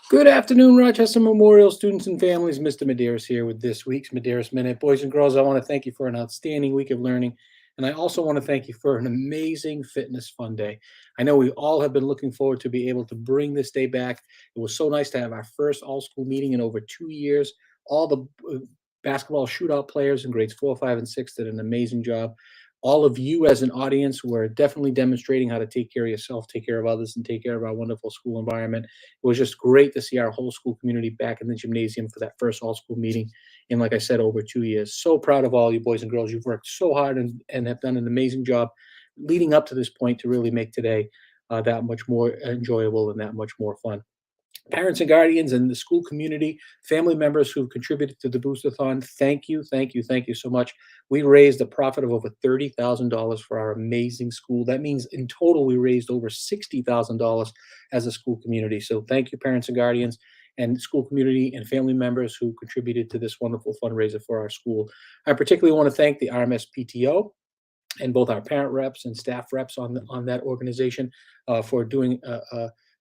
Good afternoon, Rochester Memorial students and families. Mr. Medeiros here with this week's Medeiros Minute. Boys and girls, I want to thank you for an outstanding week of learning. And I also want to thank you for an amazing fitness fun day. I know we all have been looking forward to be able to bring this day back. It was so nice to have our first all-school meeting in over 2 years. All the basketball shootout players in grades 4, 5, and 6 did an amazing job. All of you as an audience were definitely demonstrating how to take care of yourself, take care of others, and take care of our wonderful school environment. It was just great to see our whole school community back in the gymnasium for that first all school meeting in, like I said, over 2 years. So proud of all you boys and girls. You've worked so hard and have done an amazing job leading up to this point to really make today that much more enjoyable and that much more fun. Parents and guardians and the school community, family members who've contributed to the Boostathon, thank you, thank you, thank you so much. We raised a profit of over $30,000 for our amazing school. That means in total, we raised over $60,000 as a school community. So thank you, parents and guardians and school community and family members who contributed to this wonderful fundraiser for our school. I particularly want to thank the RMS PTO and both our parent reps and staff reps on that organization for doing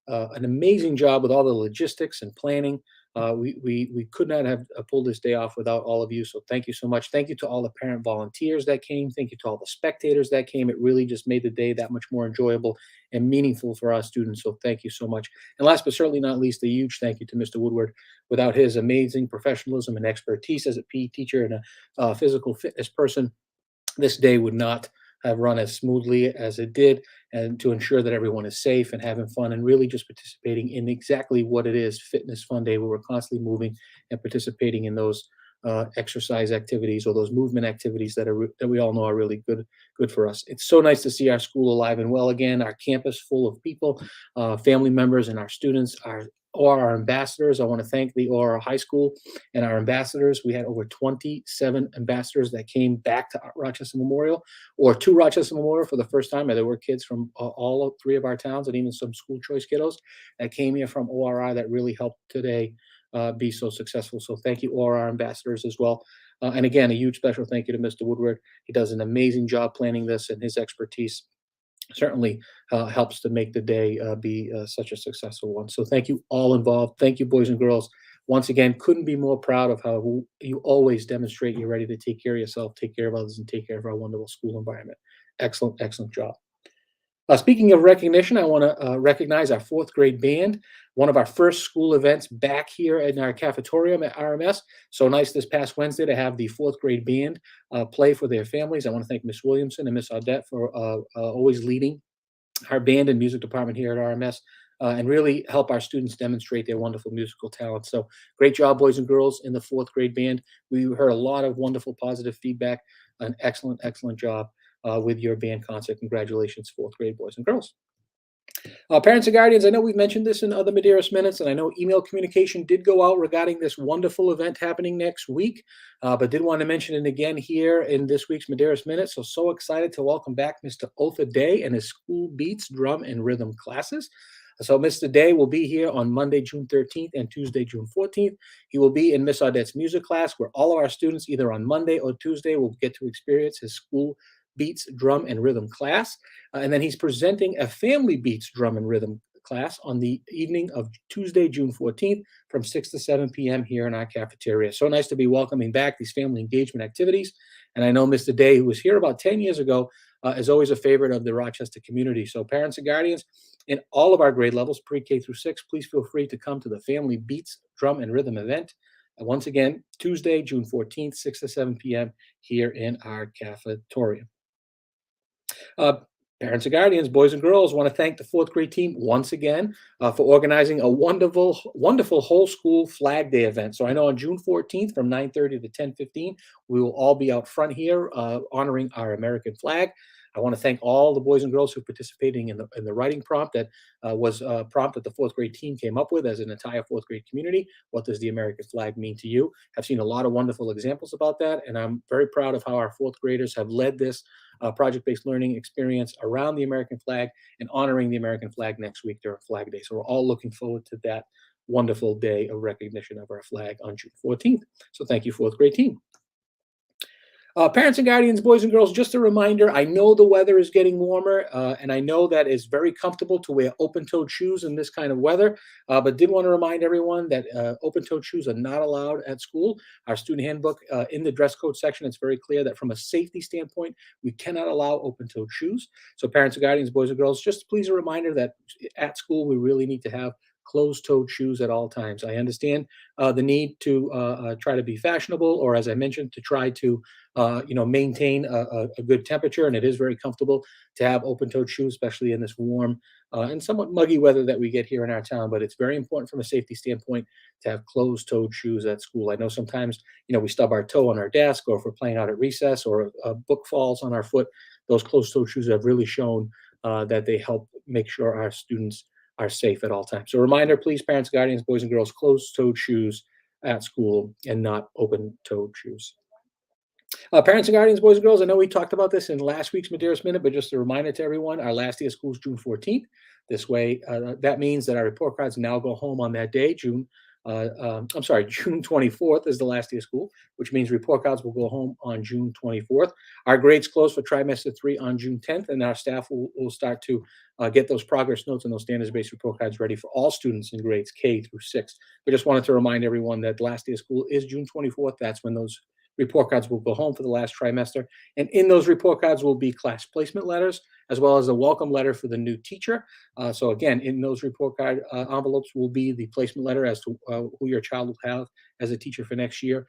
an amazing job with all the logistics and planning. We could not have pulled this day off without all of you. So thank you so much. Thank you to all the parent volunteers that came. Thank you to all the spectators that came. It really just made the day that much more enjoyable and meaningful for our students. So thank you so much. And last but certainly not least, a huge thank you to Mr. Woodward. Without his amazing professionalism and expertise as a PE teacher and a physical fitness person, this day would not have run as smoothly as it did, and to ensure that everyone is safe and having fun and really just participating in exactly what it is, fitness fun day, where we're constantly moving and participating in those exercise activities or those movement activities that we all know are really good for us. It's so nice to see our school alive and well again, our campus full of people, family members, and our students, our ambassadors. I want to thank the OR High School and our ambassadors. We had over 27 ambassadors that came back to Rochester Memorial or to Rochester Memorial for the first time. There were kids from all three of our towns and even some school choice kiddos that came here from ORI that really helped today be so successful. So thank you, all our ambassadors as well. And again, a huge special thank you to Mr. Woodward. He does an amazing job planning this, and his expertise certainly helps to make the day be such a successful one. So thank you all involved. Thank you, boys and girls. Once again, couldn't be more proud of how you always demonstrate you're ready to take care of yourself, take care of others, and take care of our wonderful school environment. Excellent, excellent job. Speaking of recognition, I want to recognize our fourth grade band, one of our first school events back here in our cafetorium at RMS. So nice this past Wednesday to have the fourth grade band play for their families. I want to thank Miss Williamson and Miss Audette for always leading our band and music department here at RMS and really help our students demonstrate their wonderful musical talent. So great job, boys and girls, in the fourth grade band. We heard a lot of wonderful positive feedback. An excellent, excellent job with your band concert. Congratulations, fourth grade boys and girls. Parents and guardians, I know we've mentioned this in other Medeiros Minutes, and I know email communication did go out regarding this wonderful event happening next week, but did want to mention it again here in this week's Medeiros Minute. So excited to welcome back Mr. Otha Day and his School Beats Drum and Rhythm classes. So Mr. Day will be here on Monday, June 13th and Tuesday, June 14th. He will be in Miss Audette's music class, where all of our students, either on Monday or Tuesday, will get to experience his School Beats Drum and Rhythm class. And then he's presenting a Family Beats Drum and Rhythm class on the evening of Tuesday, June 14th from 6 to 7 p.m. here in our cafeteria. So nice to be welcoming back these family engagement activities. And I know Mr. Day, who was here about 10 years ago, is always a favorite of the Rochester community. So parents and guardians in all of our grade levels, pre-K through 6, please feel free to come to the Family Beats Drum and Rhythm event. And once again, Tuesday, June 14th, 6 to 7 p.m. here in our cafeteria. Parents and guardians, boys and girls, want to thank the fourth grade team once again for organizing a wonderful, wonderful whole school Flag Day event. So I know on June 14th from 9:30 to 10:15, we will all be out front here honoring our American flag. I want to thank all the boys and girls who participated in the writing prompt that was a prompt that the fourth grade team came up with as an entire fourth grade community. What does the American flag mean to you? I've seen a lot of wonderful examples about that, and I'm very proud of how our fourth graders have led this project-based learning experience around the American flag and honoring the American flag next week during Flag Day. So we're all looking forward to that wonderful day of recognition of our flag on June 14th. So thank you, fourth grade team. Parents and guardians, boys and girls, just a reminder, I know the weather is getting warmer, and I know that it's very comfortable to wear open-toed shoes in this kind of weather, but did want to remind everyone that open-toed shoes are not allowed at school. Our student handbook, in the dress code section, it's very clear that from a safety standpoint, we cannot allow open-toed shoes. So parents and guardians, boys and girls, just please a reminder that at school, we really need to have closed-toed shoes at all times. I understand the need to try to be fashionable, or as I mentioned, to try to maintain a good temperature, and it is very comfortable to have open-toed shoes, especially in this warm and somewhat muggy weather that we get here in our town. But it's very important from a safety standpoint to have closed-toed shoes at school. I know sometimes, we stub our toe on our desk, or if we're playing out at recess, or a book falls on our foot. Those closed-toed shoes have really shown that they help make sure our students are safe at all times. So, reminder, please, parents, guardians, boys and girls, closed-toed shoes at school and not open-toed shoes. Parents and guardians, boys and girls, I know we talked about this in last week's Medeiros Minute, but just a reminder to everyone, our last day of school is June 14th. This way, that means that our report cards now go home on that day. June 24th is the last day of school, which means report cards will go home on June 24th. Our grades close for trimester 3 on June 10th, and our staff will start to get those progress notes and those standards-based report cards ready for all students in grades K through 6. We just wanted to remind everyone that the last day of school is June 24th. That's when those report cards will go home for the last trimester. And in those report cards will be class placement letters, as well as a welcome letter for the new teacher. So again, in those report card envelopes will be the placement letter as to who your child will have as a teacher for next year,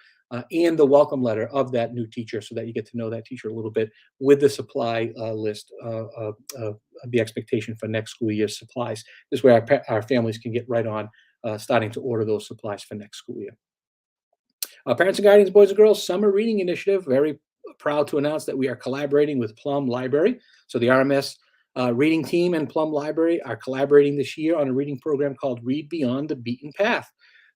and the welcome letter of that new teacher, so that you get to know that teacher a little bit, with the supply list of the expectation for next school year's supplies. This way our families can get right on starting to order those supplies for next school year. Parents and guardians, boys and girls, Summer Reading Initiative. Very proud to announce that we are collaborating with Plum Library. So the RMS reading team and Plum Library are collaborating this year on a reading program called Read Beyond the Beaten Path.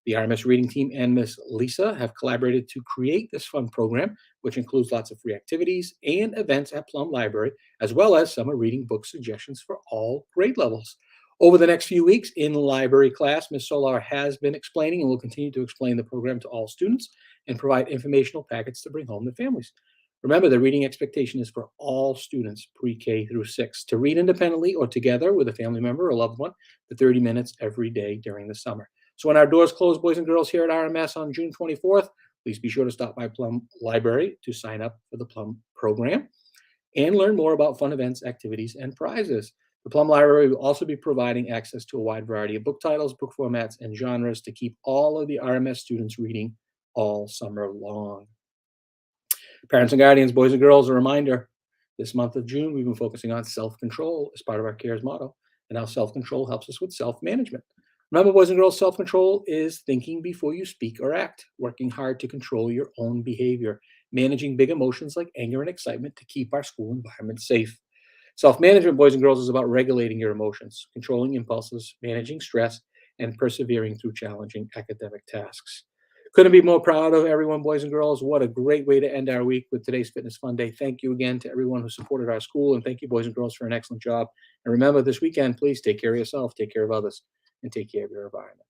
The RMS reading team and Miss Lisa have collaborated to create this fun program, which includes lots of free activities and events at Plum Library, as well as summer reading book suggestions for all grade levels. Over the next few weeks in library class, Ms. Solar has been explaining and will continue to explain the program to all students and provide informational packets to bring home to families. Remember, the reading expectation is for all students pre-K through 6 to read independently or together with a family member or loved one for 30 minutes every day during the summer. So when our doors close, boys and girls, here at RMS on June 24th, please be sure to stop by Plum Library to sign up for the Plum program and learn more about fun events, activities, and prizes. The Plum Library will also be providing access to a wide variety of book titles, book formats, and genres to keep all of the RMS students reading all summer long. Parents and guardians, boys and girls, a reminder, this month of June, we've been focusing on self-control as part of our CARES motto, and how self-control helps us with self-management. Remember, boys and girls, self-control is thinking before you speak or act, working hard to control your own behavior, managing big emotions like anger and excitement to keep our school environment safe. Self-management, boys and girls, is about regulating your emotions, controlling impulses, managing stress, and persevering through challenging academic tasks. Couldn't be more proud of everyone, boys and girls. What a great way to end our week with today's Fitness Fun Day. Thank you again to everyone who supported our school, and thank you, boys and girls, for an excellent job. And remember, this weekend, please take care of yourself, take care of others, and take care of your environment.